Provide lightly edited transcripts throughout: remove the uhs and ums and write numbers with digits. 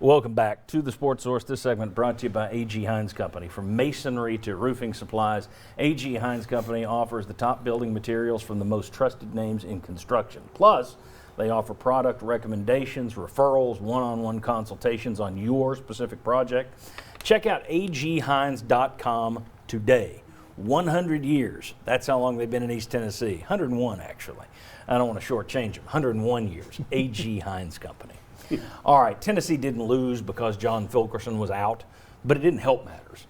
Welcome back to the Sports Source. This segment brought to you by A.G. Hines Company. From masonry to roofing supplies, A.G. Hines Company offers the top building materials from the most trusted names in construction. Plus, they offer product recommendations, referrals, one-on-one consultations on your specific project. Check out aghines.com today. 100 years. That's how long they've been in East Tennessee. 101, actually. I don't want to shortchange them. 101 years. A.G. Hines Company. All right, Tennessee didn't lose because John Fulkerson was out, but it didn't help matters.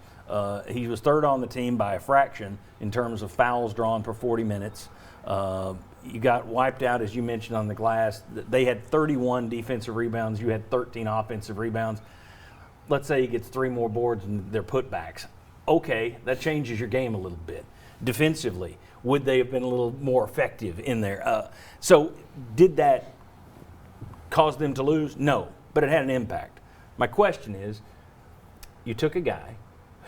He was third on the team by a fraction in terms of fouls drawn per 40 minutes. You got wiped out, as you mentioned, on the glass. They had 31 defensive rebounds. You had 13 offensive rebounds. Let's say he gets 3 more boards and they're putbacks. Okay, that changes your game a little bit. Defensively, would they have been a little more effective in there? So did that cause them to lose? No, but it had an impact. My question is, you took a guy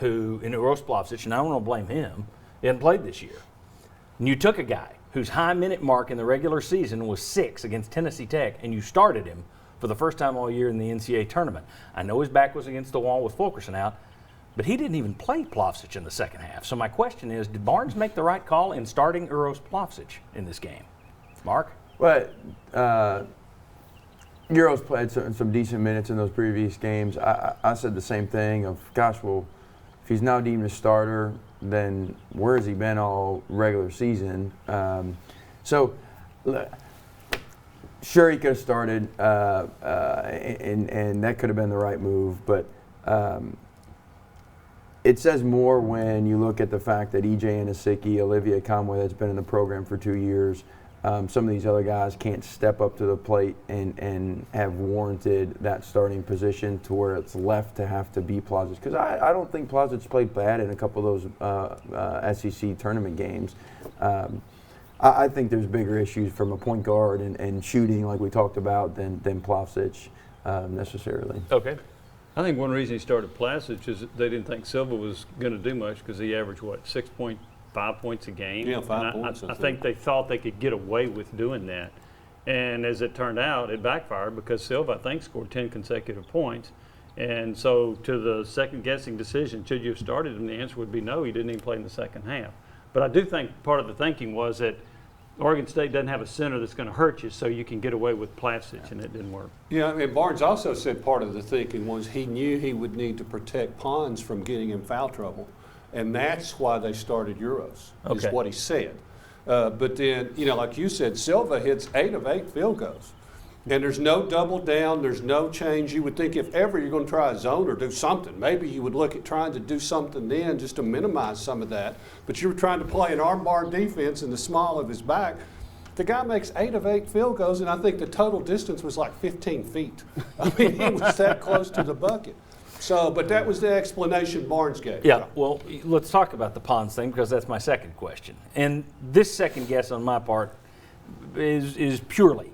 who, in Uros Plavsic, and I don't want to blame him, he hadn't played this year. And you took a guy whose high minute mark in the regular season was 6 against Tennessee Tech, and you started him for the first time all year in the NCAA tournament. I know his back was against the wall with Fulkerson out, but he didn't even play Plavsic in the second half. So my question is, did Barnes make the right call in starting Uros Plavsic in this game? Mark? Well, Uros played some decent minutes in those previous games. I said the same thing of, gosh, well, if he's now deemed a starter, then where has he been all regular season? So, sure, he could have started, and that could have been the right move, but it says more when you look at the fact that E.J. Anosike, Olivia Conway, that's been in the program for 2 years, some of these other guys can't step up to the plate and have warranted that starting position to where it's left to have to be Plavsic. Because I don't think Plavsic's played bad in a couple of those SEC tournament games. I think there's bigger issues from a point guard and shooting, like we talked about, than Plavsic necessarily. Okay. I think one reason he started Plavsic is that they didn't think Silva was going to do much because he averaged, 6.5 points a game? Yeah, 5 points. I think they thought they could get away with doing that. And as it turned out, it backfired because Silva, I think, scored 10 consecutive points. And so to the second-guessing decision, should you have started him, the answer would be no, he didn't even play in the second half. But I do think part of the thinking was that Oregon State doesn't have a center that's going to hurt you, so you can get away with Plavsic, and it didn't work. Yeah, I mean, Barnes also said part of the thinking was he knew he would need to protect Pons from getting in foul trouble, and that's why they started Uros, is what he said. But then, like you said, Silva hits 8 of 8 field goals, and there's no double down, there's no change. You would think if ever you're going to try a zone or do something, maybe you would look at trying to do something then just to minimize some of that. But you were trying to play an armbar defense in the small of his back. The guy makes 8 of 8 field goals, and I think the total distance was like 15 feet. I mean, he was that close to the bucket. So, but that was the explanation Barnes gave. Yeah, well, let's talk about the Pons thing because that's my second question. And this second guess on my part is purely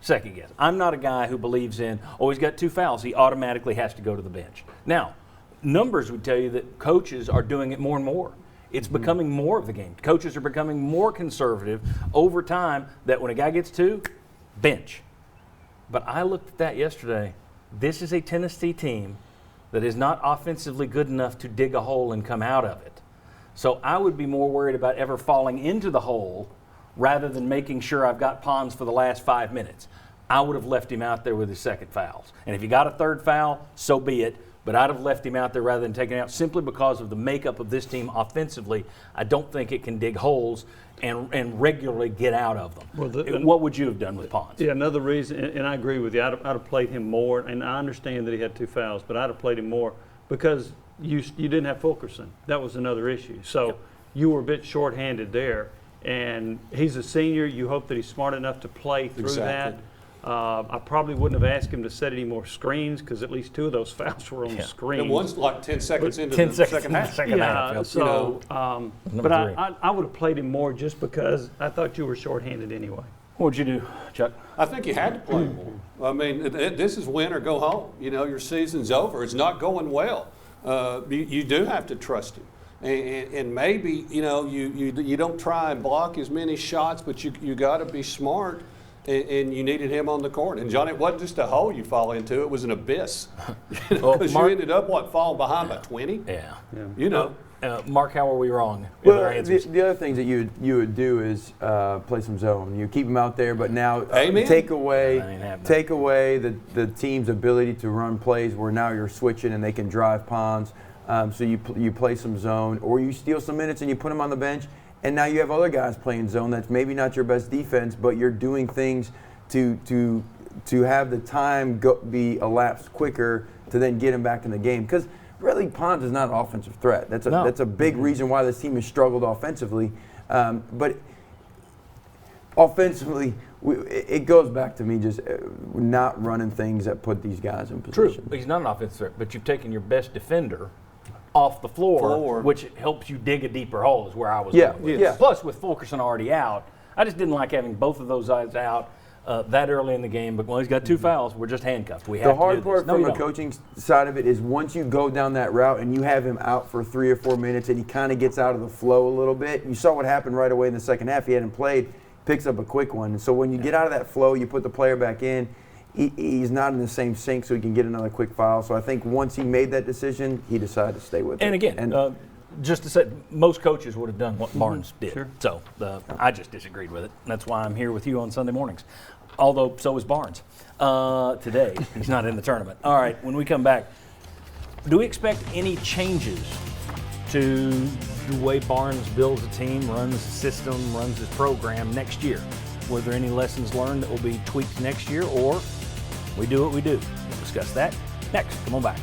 second guess. I'm not a guy who believes in, he's got 2 fouls, he automatically has to go to the bench. Now, numbers would tell you that coaches are doing it more and more. It's becoming more of the game. Coaches are becoming more conservative over time that when a guy gets 2, bench. But I looked at that yesterday. This is a Tennessee team that is not offensively good enough to dig a hole and come out of it. So I would be more worried about ever falling into the hole rather than making sure I've got Pons for the last 5 minutes. I would have left him out there with his second fouls. And if he got a third foul, so be it. But I'd have left him out there rather than taking it out simply because of the makeup of this team offensively. I don't think it can dig holes and regularly get out of them. Well, what would you have done with Pons? Yeah, another reason, and I agree with you, I'd have played him more, and I understand that he had 2 fouls, but I'd have played him more because you didn't have Fulkerson. That was another issue. So you were a bit shorthanded there, and he's a senior. You hope that he's smart enough to play through that. I probably wouldn't have asked him to set any more screens because at least 2 of those fouls were on screens. And one's like 10 seconds into the second half. But I would have played him more just because I thought you were shorthanded anyway. What would you do, Chuck? I think you had to play more. I mean, this is win or go home. Your season's over. It's not going well. You do have to trust him. And maybe, you don't try and block as many shots, but you got to be smart and you needed him on the court. And John, it wasn't just a hole you fall into; it was an abyss. Well, Because Mark- you ended up falling behind by 20. Yeah. You know. Mark, how are we wrong in our Well, answers? the other things that you would do is play some zone. You keep them out there, but now Amen. take That ain't away happening. the team's ability to run plays where now you're switching and they can drive ponds. So you play some zone, or you steal some minutes and you put them on the bench, and now you have other guys playing zone. That's maybe not your best defense, but you're doing things to have the time be elapsed quicker to then get them back in the game. Because really, Pons is not an offensive threat. That's a big reason why this team has struggled offensively. But offensively, it goes back to me just not running things that put these guys in position. True. He's not an offensive threat, but you've taken your best defender off the floor, which helps you dig a deeper hole, is where I was going with. Yeah. Plus, with Fulkerson already out, I just didn't like having both of those guys out that early in the game. But, well, he's got 2 fouls. We're just handcuffed. We have The to hard do part this. No, from you a don't. coaching side of it is once you go down that route and you have him out for 3 or 4 minutes and he kind of gets out of the flow a little bit. You saw what happened right away in the second half. He hadn't played, picks up a quick one. And so when you get out of that flow, you put the player back in. He's not in the same sync, so he can get another quick foul. So I think once he made that decision, he decided to stay with it. And again, just to say, most coaches would have done what Barnes did. Sure. So I just disagreed with it. That's why I'm here with you on Sunday mornings. Although, so is Barnes. Today, he's not in the tournament. All right, when we come back, do we expect any changes to the way Barnes builds a team, runs a system, runs his program next year? Were there any lessons learned that will be tweaked next year, or we do what we do? We'll discuss that next. Come on back.